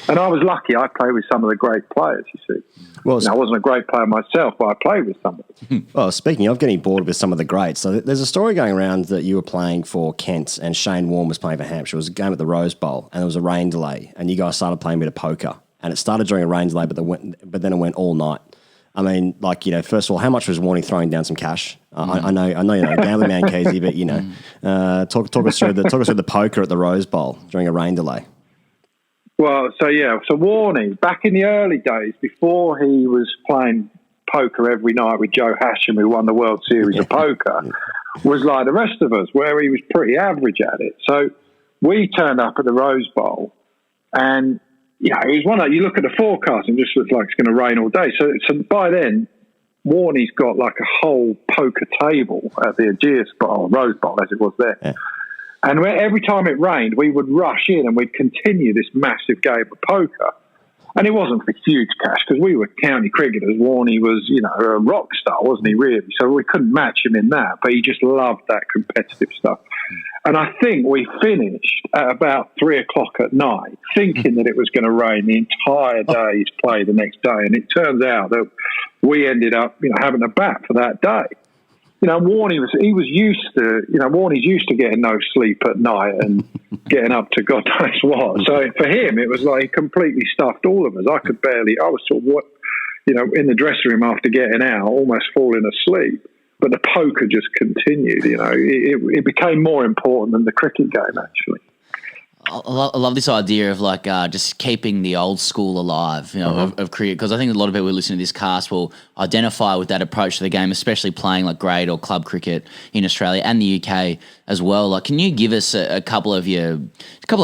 And I was lucky. I played with some of the great players, you see. Well, I wasn't a great player myself, but I played with some of them. Well, speaking of getting bored with some of the greats, so there's a story going around that you were playing for Kent and Shane Warne was playing for Hampshire. It was a game at the Rose Bowl and there was a rain delay and you guys started playing a bit of poker. And it started during a rain delay, but then it went all night. I mean, like, first of all, how much was Warne throwing down some cash? I know you're not a gambling man, Casey, but, talk us through the poker at the Rose Bowl during a rain delay. Well, so Warne, back in the early days, before he was playing poker every night with Joe Hasham, who won the World Series of Poker, was like the rest of us, where he was pretty average at it. So we turned up at the Rose Bowl, and it was one that you look at the forecast and it just looks like it's going to rain all day. So by then, Warnie's got like a whole poker table at the Ageas Bowl, Rose Bowl, as it was there. Yeah. And every time it rained, we would rush in and we'd continue this massive game of poker. And it wasn't for huge cash because we were county cricketers. Warnie was, a rock star, wasn't he, really? So we couldn't match him in that. But he just loved that competitive stuff. And I think we finished at about 3 o'clock at night thinking that it was going to rain the entire day's play the next day. And it turns out that we ended up, having a bat for that day. Warnie was used to, Warnie's used to getting no sleep at night and getting up to God knows what. So for him, it was like he completely stuffed all of us. I was sort of, in the dressing room after getting out, almost falling asleep. But the poker just continued, It became more important than the cricket game, actually. I love this idea of just keeping the old school alive, of cricket, because I think a lot of people who listen to this cast will identify with that approach to the game, especially playing like grade or club cricket in Australia and the UK as well. Like, can you give us a couple of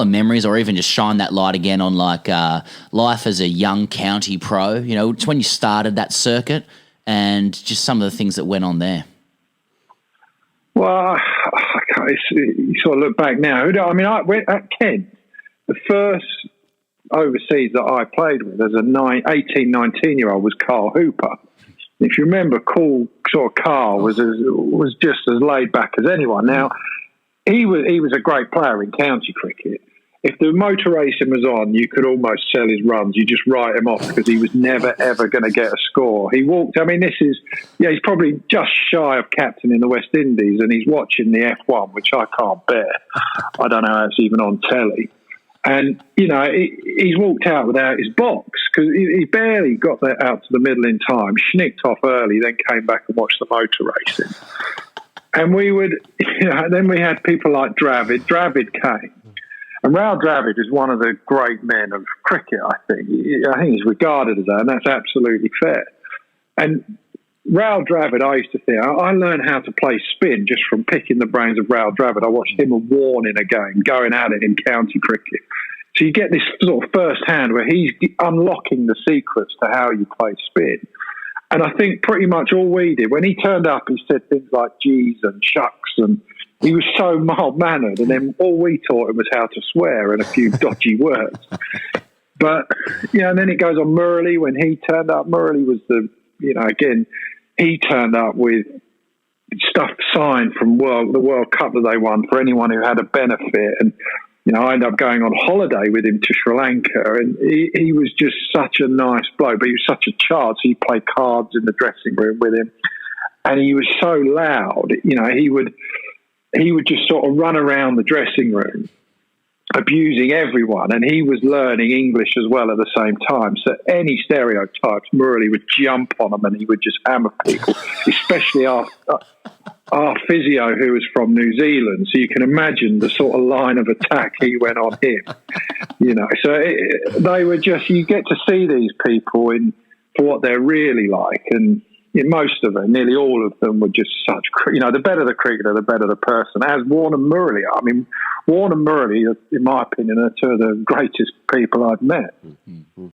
memories, or even just shine that light again on life as a young county pro? It's when you started that circuit and just some of the things that went on there. Well, you sort of look back now. I went at Kent. The first overseas that I played with as a 18, 19-year-old was Carl Hooper. If you remember, cool sort of Carl was just as laid back as anyone. Now, he was a great player in county cricket. If the motor racing was on, you could almost sell his runs. You just write him off because he was never, ever going to get a score. He walked, he's probably just shy of captain in the West Indies, and he's watching the F1, which I can't bear. I don't know how it's even on telly. And, he's walked out without his box because he barely got that out to the middle in time, schnicked off early, then came back and watched the motor racing. And we would, then we had people like Dravid. Dravid came. And Raul Dravid is one of the great men of cricket, I think. I think he's regarded as that, and that's absolutely fair. And Raul Dravid, I used to think, I learned how to play spin just from picking the brains of Raul Dravid. I watched him and Warne in a game, going at it in county cricket. So you get this sort of first hand where he's unlocking the secrets to how you play spin. And I think pretty much all we did, when he turned up, he said things like geez and shucks, and he was so mild-mannered, and then all we taught him was how to swear and a few dodgy words. But, and then it goes on Murley. When he turned up, Murley was he turned up with stuff signed from the World Cup that they won for anyone who had a benefit. And, I ended up going on holiday with him to Sri Lanka, and he was just such a nice bloke, but he was such a child, so you played cards in the dressing room with him. And he was so loud, he would just sort of run around the dressing room, abusing everyone, and he was learning English as well at the same time. So any stereotypes, Murley would jump on them and he would just hammer people, especially our physio who was from New Zealand. So you can imagine the sort of line of attack he went on him. So they were just, you get to see these people for what they're really like, and most of them, nearly all of them, were just such, the better the cricketer, the better the person, as Warne and Murley are. Warne and Murley, in my opinion, are two of the greatest people I've met. Mm-hmm.